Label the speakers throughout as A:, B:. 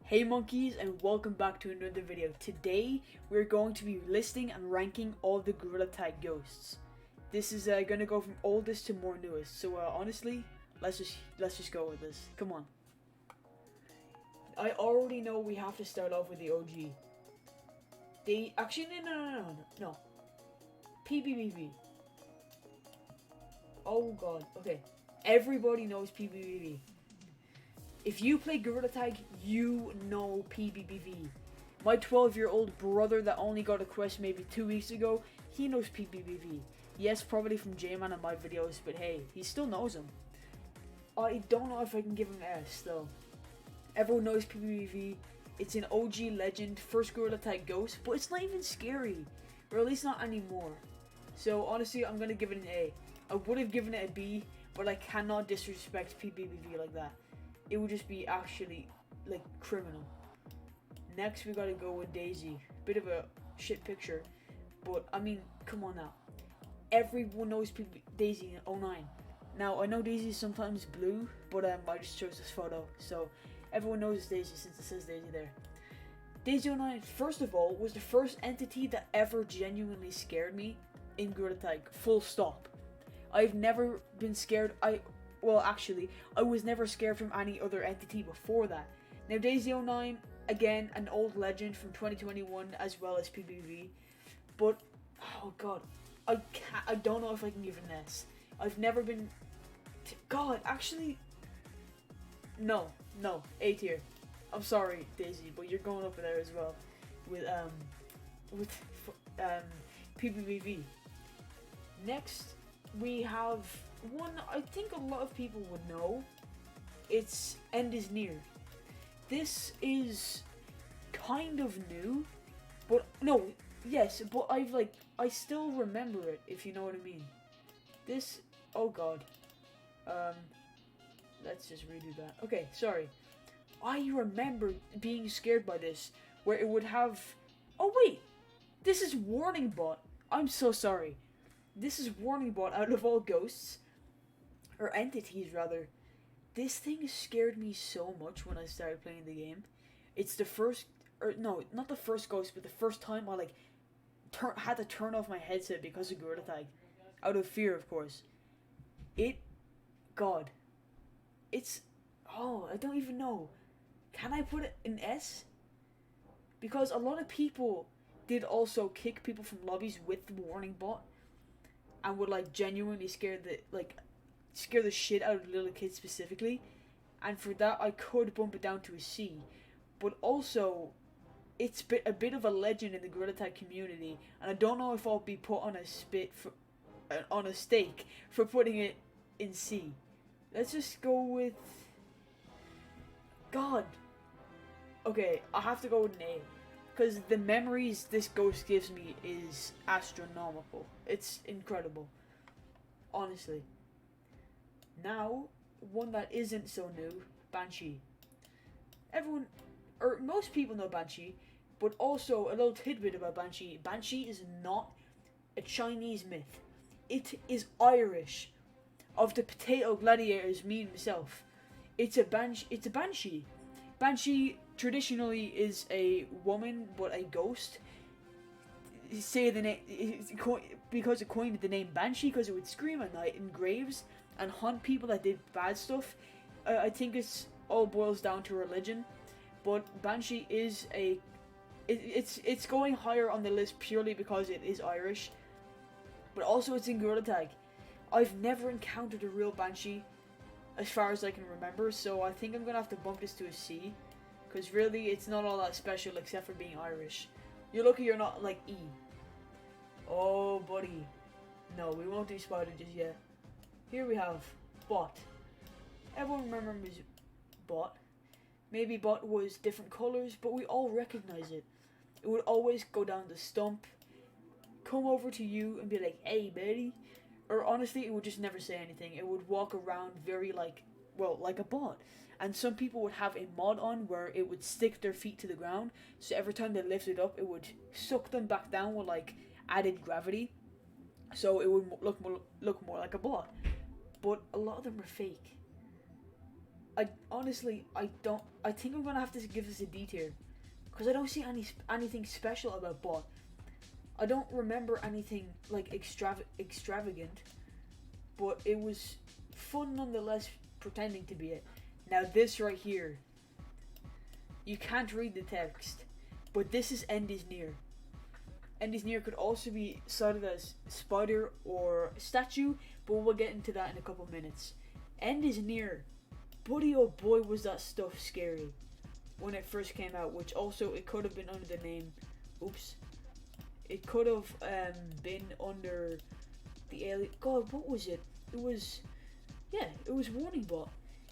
A: Hey monkeys, and welcome back to another video. Today we're going to be listing and ranking all the Gorilla Tag ghosts. This is going to go from oldest to more newest. So honestly, let's just go with this. Come on. I already know we have to start off with the OG. No. PBBV. Oh god. Okay. Everybody knows PBBV. If you play Gorilla Tag, you know PBBV. My 12-year-old brother that only got a quest maybe 2 weeks ago, he knows PBBV. Yes, probably from J-Man and my videos, but hey, he still knows him. I don't know if I can give him S though. Everyone knows PBBV. It's an OG legend, first Gorilla Tag ghost, but it's not even scary. Or at least not anymore. So honestly, I'm gonna give it an A. I would have given it a B, but I cannot disrespect PBBV like that. It would just be actually, like, criminal. Next, we gotta go with Daisy. Bit of a shit picture, but, I mean, come on now. Everyone knows Daisy in 09. Now, I know Daisy is sometimes blue, but I just chose this photo, so everyone knows it's Daisy since it says Daisy there. Daisy 09, first of all, was the first entity that ever genuinely scared me in Gorilla Tag, full stop. I've never been scared, Well, actually, I was never scared from any other entity before that. Now, Daisy 09, again, an old legend from 2021 as well as PBBV. But, oh god, I don't know if I can give it an S. I've never been... God, actually... No, A tier. I'm sorry, Daisy, but you're going up there as well. With PBBV. Next, we have... one I think a lot of people would know. It's End is Near. This is kind of new, but no, yes, but I still remember it, if you know what I mean. This, oh god. Let's just redo that. Okay, sorry. I remember being scared by this, where it would have, oh wait, this is Warning Bot. I'm so sorry. This is Warning Bot out of all ghosts. Or entities, rather. This thing scared me so much when I started playing the game. It's the first, or no, not the first ghost, but the first time I had to turn off my headset because of Gorilla Tag. Out of fear, of course. God. It's, oh, I don't even know. Can I put it in S? Because a lot of people did also kick people from lobbies with the Warning Bot. And would genuinely scare the shit out of little kids specifically, and for that I could bump it down to a C. But also, it's a bit of a legend in the Gorilla Tag community, and I don't know if I'll be put on a stake for putting it in C. Let's just go with... God. Okay, I have to go with an A, because the memories this ghost gives me is astronomical. It's incredible, honestly. Now, one that isn't so new, Banshee. Everyone, or most people know Banshee, but also a little tidbit about Banshee. Banshee is not a Chinese myth. It is Irish. Of the potato gladiators, me and myself. It's a Banshee. Banshee traditionally is a woman, but a ghost. Say the name, because it coined the name Banshee, because it would scream at night in graves and hunt people that did bad stuff. I think it's all boils down to religion, but Banshee is it's going higher on the list purely because it is Irish, but also it's in Gorilla Tag. I've never encountered a real Banshee as far as I can remember, so I think I'm gonna have to bump this to a C, because really it's not all that special except for being Irish. You're lucky you're not like E. Oh buddy, no, we won't do Spider just yet. Here we have Bot. Everyone remembers Bot. Maybe Bot was different colors, but we all recognize it. It would always go down the stump, come over to you and be like, hey buddy. Or honestly, it would just never say anything. It would walk around very like a bot. And some people would have a mod on where it would stick their feet to the ground, so every time they lifted up, it would suck them back down with added gravity. So it would look more like a bot. But a lot of them were fake. I honestly, I don't. I think I'm gonna have to give this a D tier, because I don't see anything special about bot. I don't remember anything like extravagant, but it was fun nonetheless, pretending to be it. Now this right here, you can't read the text, but this is End is Near. End is Near could also be cited as spider or statue, but we'll get into that in a couple minutes. End is Near. Buddy, oh boy, was that stuff scary when it first came out, which also it could have been under the name, oops, it could have been under the alien, god, what was it? It was, yeah, it was Warning Bot,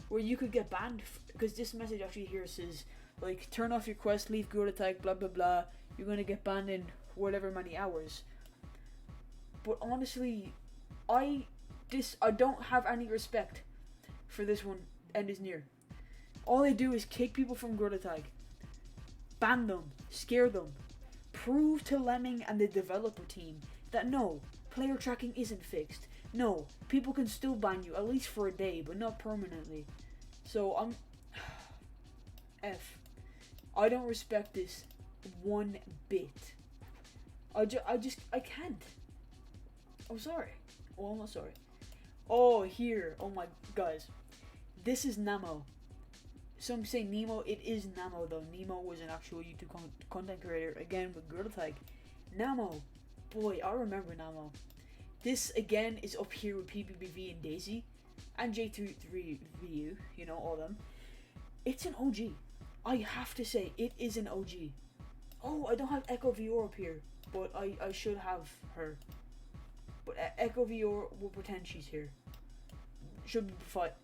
A: where you could get banned, because this message actually here says, like, turn off your quest, leave Gorilla Tag, blah blah blah, you're gonna get banned in whatever many hours. But honestly, I don't have any respect for this one, End is Near. All they do is kick people from Gorilla Tag, ban them, scare them, prove to Lemming and the developer team that no, player tracking isn't fixed. No, people can still ban you, at least for a day, but not permanently. So I'm F. I don't respect this one bit. I can't. I'm sorry. Well, I'm not sorry. Oh, here. Oh my, guys. This is Namo. Some say Nemo. It is Namo though. Nemo was an actual YouTube content creator. Again with Gorilla Tag. Namo. Boy, I remember Namo. This again is up here with PBBV and Daisy. And J3VU. You know, all them. It's an OG. I have to say, it is an OG. Oh, I don't have Echo VR up here. But I should have her. But Echo VR, we'll pretend she's here. Should be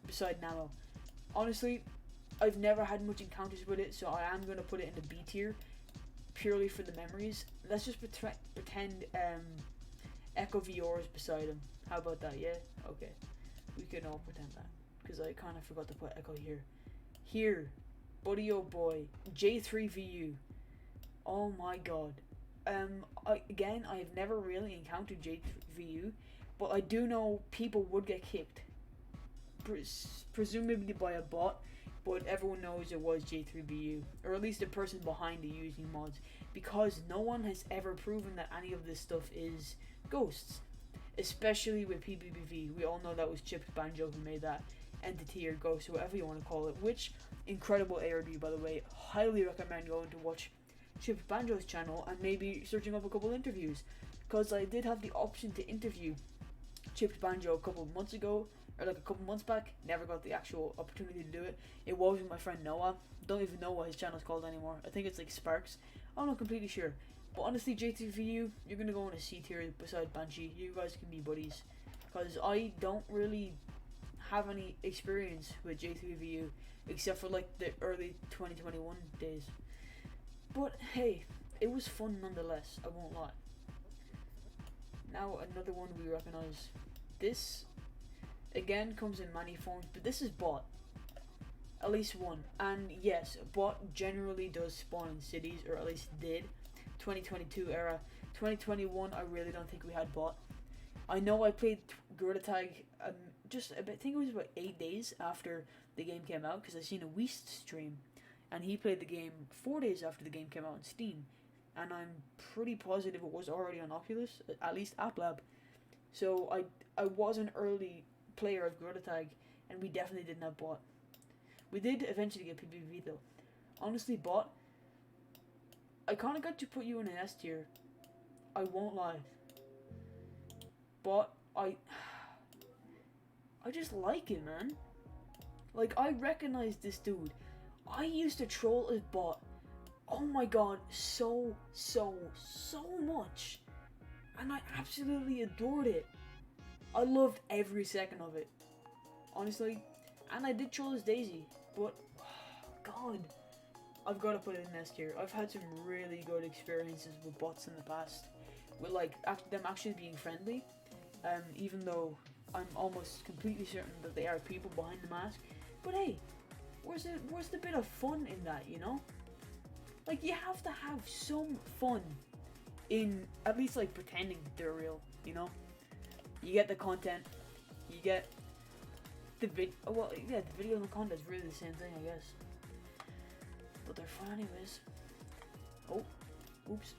A: beside Namo. Honestly, I've never had much encounters with it, so I am going to put it in the B tier. Purely for the memories. Let's just pretend Echo VR is beside him. How about that, yeah? Okay. We can all pretend that. Because I kind of forgot to put Echo here. Here. Buddy oh boy. J3VU. Oh my god. Again, I have never really encountered J3VU, but I do know people would get kicked. Presumably by a bot, but everyone knows it was J3VU, or at least the person behind it using mods, because no one has ever proven that any of this stuff is ghosts, especially with PBBV. We all know that was Chipped Banjo who made that entity or ghost, whatever you want to call it, which, incredible ARD by the way. Highly recommend going to watch Chipped Banjo's channel and maybe searching up a couple interviews, because I did have the option to interview Chipped Banjo a couple of months ago, or like a couple months back. Never got the actual opportunity to do it. It was with my friend Noah. Don't even know what his channel is called anymore. I think it's like Sparks. I'm not completely sure. But honestly, J2VU, you're gonna go in a C tier beside Banshee. You guys can be buddies, because I don't really have any experience with J3VU except for like the early 2021 days. But hey, it was fun nonetheless, I won't lie. Now another one we recognize. This again comes in many forms, but this is bot. At least one. And yes, bot generally does spawn in cities, or at least did. 2022 era. 2021 I really don't think we had bot. I know I played Gorilla Tag just I think it was about 8 days after the game came out, because I seen a Weast stream and he played the game 4 days after the game came out on Steam, and I'm pretty positive it was already on Oculus, at least App Lab. So I was an early player of Gorilla Tag, and we definitely didn't have bot. We did eventually get PBBV though. Honestly, bot, I kind of got to put you in an S tier. I won't lie. Bot, I just like it, man. Like, I recognize this dude. I used to troll as bot. Oh my god, so much. And I absolutely adored it. I loved every second of it. Honestly. And I did troll as Daisy. But, god. I've got to put it in S tier. I've had some really good experiences with bots in the past. With, like, them actually being friendly. Even though I'm almost completely certain that they are people behind the mask. But hey, where's the bit of fun in that, you know? Like, you have to have some fun in at least like pretending they're real, you know? You get the content, you get the video and the content is really the same thing, I guess. But they're fun anyways. Oh, oops.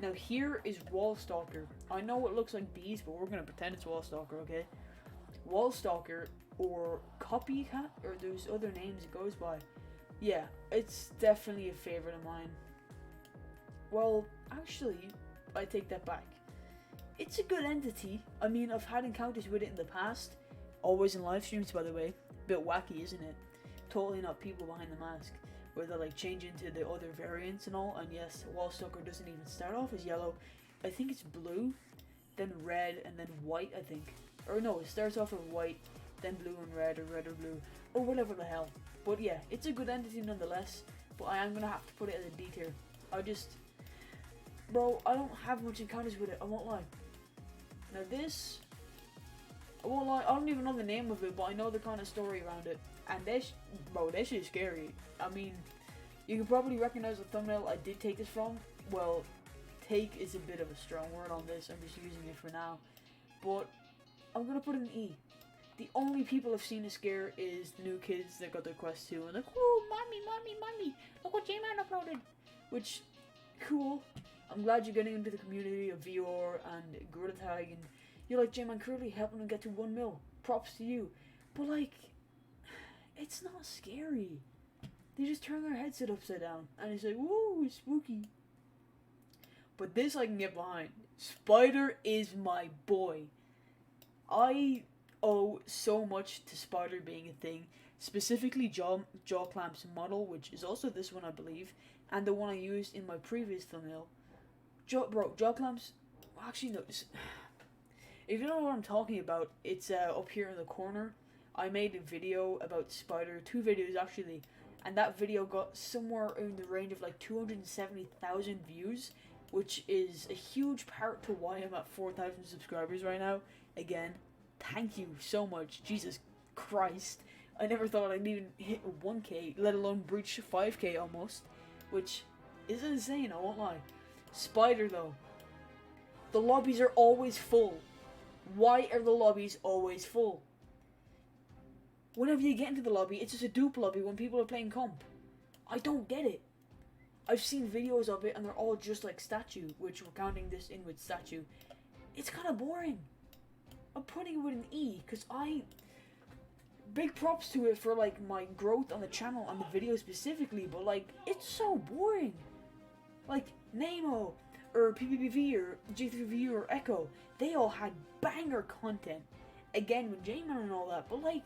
A: Now here is Wall Stalker. I know it looks like bees, but we're gonna pretend it's Wall Stalker, okay? Wall Stalker, or Copycat, or there's other names it goes by. Yeah, it's definitely a favorite of mine. Well, actually, I take that back. It's a good entity. I mean, I've had encounters with it in the past. Always in live streams, by the way. Bit wacky, isn't it? Totally not people behind the mask. Where they like change into the other variants and all. And yes, Wall Stalker doesn't even start off as yellow. I think it's blue, then red, and then white, I think. Or no, it starts off with white, then blue and red or blue, or whatever the hell. But yeah, it's a good entity nonetheless. But I am gonna have to put it as a D tier. Bro, I don't have much encounters with it, I won't lie. Now this, I won't lie, I don't even know the name of it, but I know the kind of story around it. And this shit is scary. I mean, you can probably recognize the thumbnail I did take this from. Well, take is a bit of a strong word on this, I'm just using it for now. But I'm gonna put an E. The only people I've seen it scare is the new kids that got their Quest 2 and like, whoa, mommy, look what J-Man uploaded. Which, cool. I'm glad you're getting into the community of VR and Gorilla Tag, and you're like Jmancurly helping them get to 1 mil. Props to you. But like, it's not scary. They just turn their headset upside down and it's like, whoa, it's spooky. But this I can get behind. Spider is my boy. I owe so much to Spider being a thing. Specifically Jaw Clamp's model, which is also this one I believe, and the one I used in my previous thumbnail. Jaw Clamps, actually no, if you don't know what I'm talking about, it's up here in the corner. I made a video about Spider, 2 videos actually, and that video got somewhere in the range of like 270,000 views, which is a huge part to why I'm at 4,000 subscribers right now. Again, thank you so much. Jesus Christ, I never thought I'd even hit 1k, let alone breach 5k almost, which is insane, I won't lie. Spider though, the lobbies are always full. Why are the lobbies always full? Whenever you get into the lobby, it's just a dupe lobby when people are playing comp. I don't get it. I've seen videos of it and they're all just like statue, which we're counting this in with statue. It's kind of boring. I'm putting it with an E, because big props to it for like my growth on the channel, on the video specifically, but like, it's so boring. Like, Namo, or PBBV, or J3VU, or Echo, they all had banger content. Again, with J-Man and all that, but like,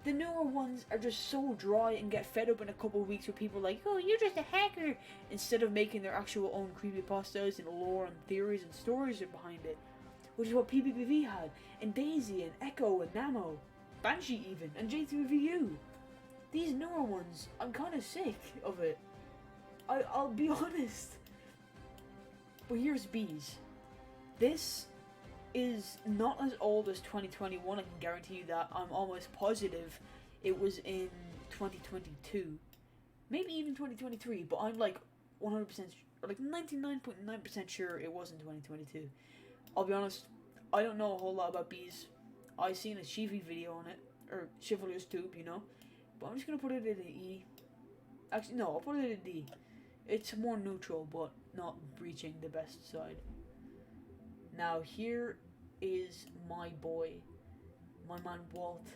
A: the newer ones are just so dry and get fed up in a couple of weeks with people like, oh, you're just a hacker, instead of making their actual own creepypastas and lore and theories and stories behind it. Which is what PBBV had, and Daisy, and Echo, and Namo, Banshee even, and J3VU. These newer ones, I'm kind of sick of it. I'll be honest. But here's Bees. This is not as old as 2021, I can guarantee you that. I'm almost positive it was in 2022. Maybe even 2023, but I'm like 100%, or like 99.9% sure it was in 2022. I'll be honest, I don't know a whole lot about Bees. I seen a Shivi video on it, or Chivalrous Tube, you know. But I'm just gonna put it in an E. Actually, no, I'll put it in a D. It's more neutral, but not breaching the best side. Now here is my boy, my man Walt.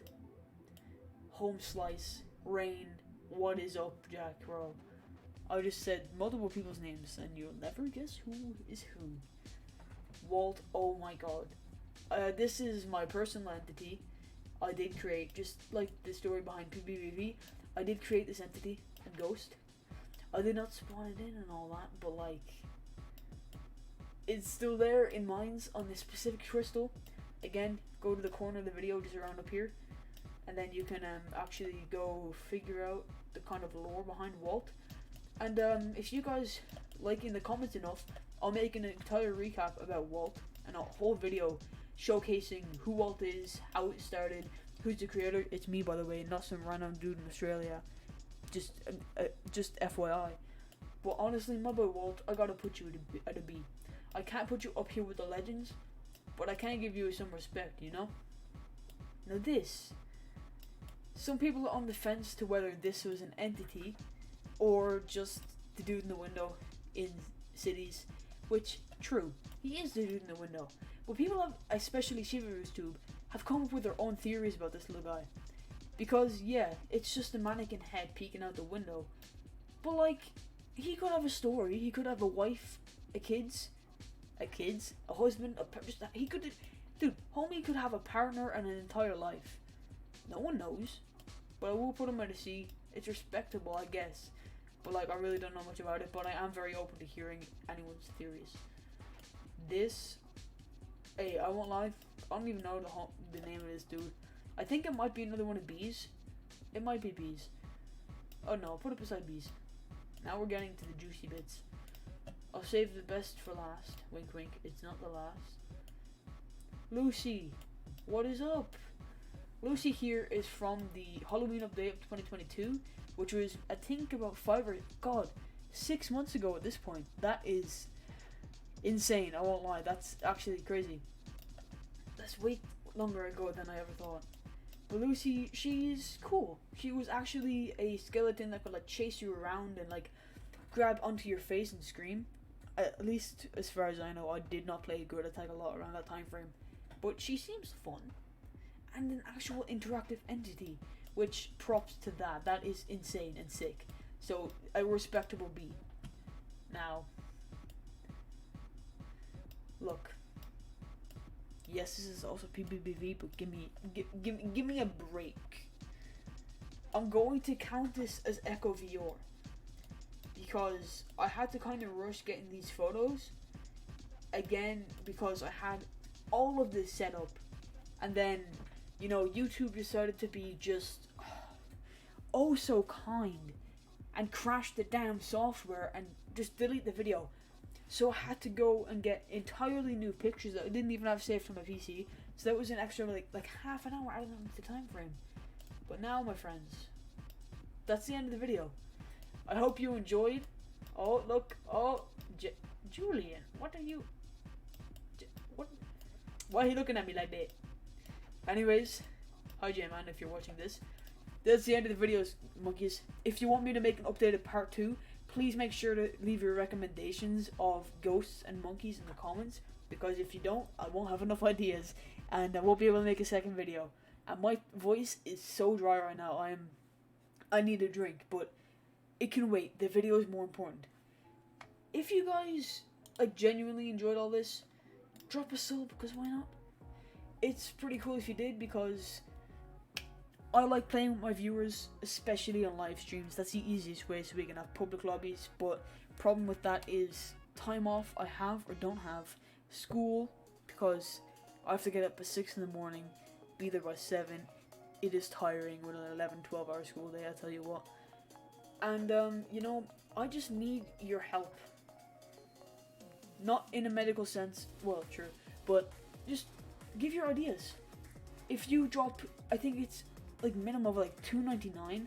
A: Home slice, rain, what is up, Jack, bro? I just said multiple people's names, and you'll never guess who is who. Walt, oh my god. This is my personal entity. I did create, just like the story behind PBBV, I did create this entity, a ghost. I did not spawn it in and all that, but like, it's still there in mines on this specific crystal. Again, go to the corner of the video just around up here, and then you can actually go figure out the kind of lore behind Walt. And if you guys like in the comments enough, I'll make an entire recap about Walt and a whole video showcasing who Walt is, how it started, who's the creator. It's me, by the way, not some random dude in Australia. Just FYI. But honestly, my boy Walt, I gotta put you at a B. I can't put you up here with the legends, but I can give you some respect, you know? Now this, some people are on the fence to whether this was an entity or just the dude in the window in cities, which, true, he is the dude in the window. But people have, especially ShivaRooStube, have come up with their own theories about this little guy. Because, yeah, it's just a mannequin head peeking out the window. But, like, he could have a story, he could have a wife, a husband, he could, dude, homie could have a partner and an entire life. No one knows, but I will put him at a C. It's respectable, I guess, but like, I really don't know much about it, but I am very open to hearing anyone's theories. This, hey, I won't lie, I don't even know the name of this dude. I think it might be another one of B's. It might be B's. Oh no, I'll put it beside B's. Now we're getting to the juicy bits. I'll save the best for last. Wink wink, it's not the last. Lucy, what is up? Lucy here is from the Halloween update of 2022, which was, I think, about 6 months ago at this point. That is insane, I won't lie, that's actually crazy. That's way longer ago than I ever thought. But Lucy, she's cool. She was actually a skeleton that could like chase you around and like grab onto your face and scream. At least as far as I know, I did not play Good Attack a lot around that time frame. But she seems fun. And an actual interactive entity, which props to that. That is insane and sick. So, a respectable B. Now, look. Yes, this is also PBBV, but give me a break. I'm going to count this as Echo VR. Because I had to kind of rush getting these photos. Again, because I had all of this set up. And then, you know, YouTube decided to be just oh so kind. And crash the damn software and just delete the video. So I had to go and get entirely new pictures that I didn't even have saved from my PC. So that was an extra like half an hour out of the time frame. But now, my friends, that's the end of the video. I hope you enjoyed. Oh, look. Oh, Julian, what are you... What? Why are you looking at me like that? Anyways, hi J-Man if you're watching this. That's the end of the videos, monkeys. If you want me to make an updated part 2, please make sure to leave your recommendations of ghosts and monkeys in the comments. Because if you don't, I won't have enough ideas. And I won't be able to make a second video. And my voice is so dry right now. I need a drink, but it can wait. The video is more important. If you guys like genuinely enjoyed all this, drop a sub, because why not? It's pretty cool if you did, because I like playing with my viewers, especially on live streams. That's the easiest way, so we can have public lobbies. But problem with that is time off I have or don't have, school, because I have to get up at 6 in the morning, be there by 7. It is tiring with an 11-12 hour school day, I tell you what. And you know, I just need your help. Not in a medical sense, well, true, but just give your ideas. If you drop, I think it's like minimum of like $2.99,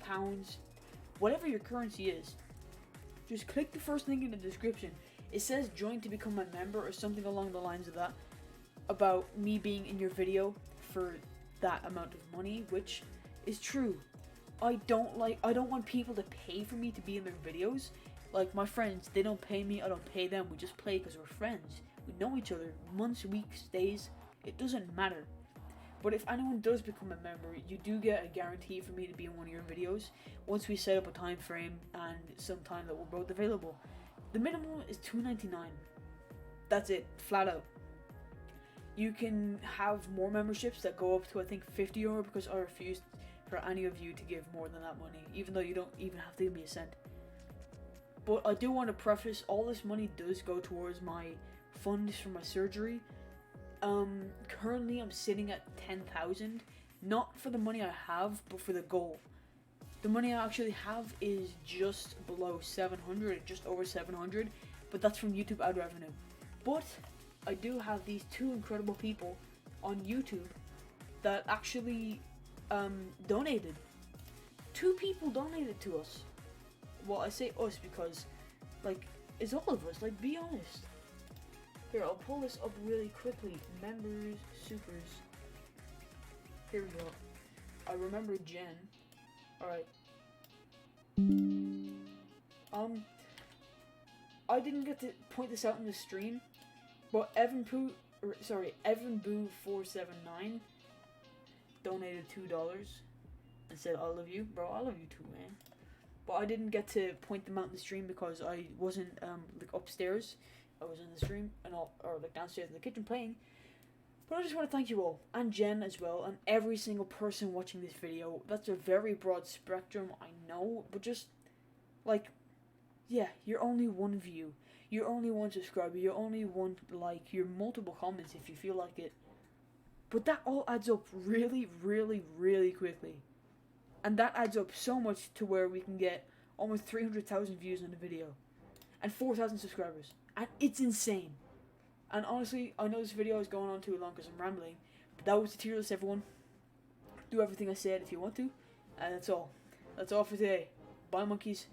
A: pounds, whatever your currency is, just click the first link in the description. It says join to become a member or something along the lines of that, about me being in your video for that amount of money, which is true. I don't want people to pay for me to be in their videos. Like my friends, they don't pay me, I don't pay them, we just play because we're friends. We know each other, months, weeks, days, it doesn't matter. But if anyone does become a member, you do get a guarantee for me to be in one of your videos, once we set up a time frame and some time that we're both available. The minimum is $2.99. That's it, flat out. You can have more memberships that go up to I think €50, because I refuse for any of you to give more than that money, even though you don't even have to give me a cent. But I do want to preface, all this money does go towards my funds for my surgery. Currently I'm sitting at 10,000, not for the money I have, but for the goal. The money I actually have is just below 700, just over 700, but that's from YouTube ad revenue. But I do have these two incredible people on YouTube that actually donated. 2 people donated to us. well, I say us because, like, it's all of us. Like, be honest. Here, I'll pull this up really quickly. Members, supers. Here we go. I remember Jen. Alright. I didn't get to point this out in the stream, but EthanBoo479 donated $2 and said, I love you. Bro, I love you too, man. But I didn't get to point them out in the stream because I wasn't, like, upstairs. I was in the stream, or like downstairs in the kitchen playing. But I just want to thank you all, and Jen as well, and every single person watching this video. That's a very broad spectrum, I know, but just, like, yeah, you're only one view, you're only one subscriber, you're only one like, you're multiple comments if you feel like it. But that all adds up really, really, really quickly. And that adds up so much to where we can get almost 300,000 views on the video, and 4,000 subscribers. And it's insane. And honestly, I know this video is going on too long because I'm rambling, but that was the tier list, everyone. Do everything I said if you want to, and that's all. That's all for today. Bye, monkeys.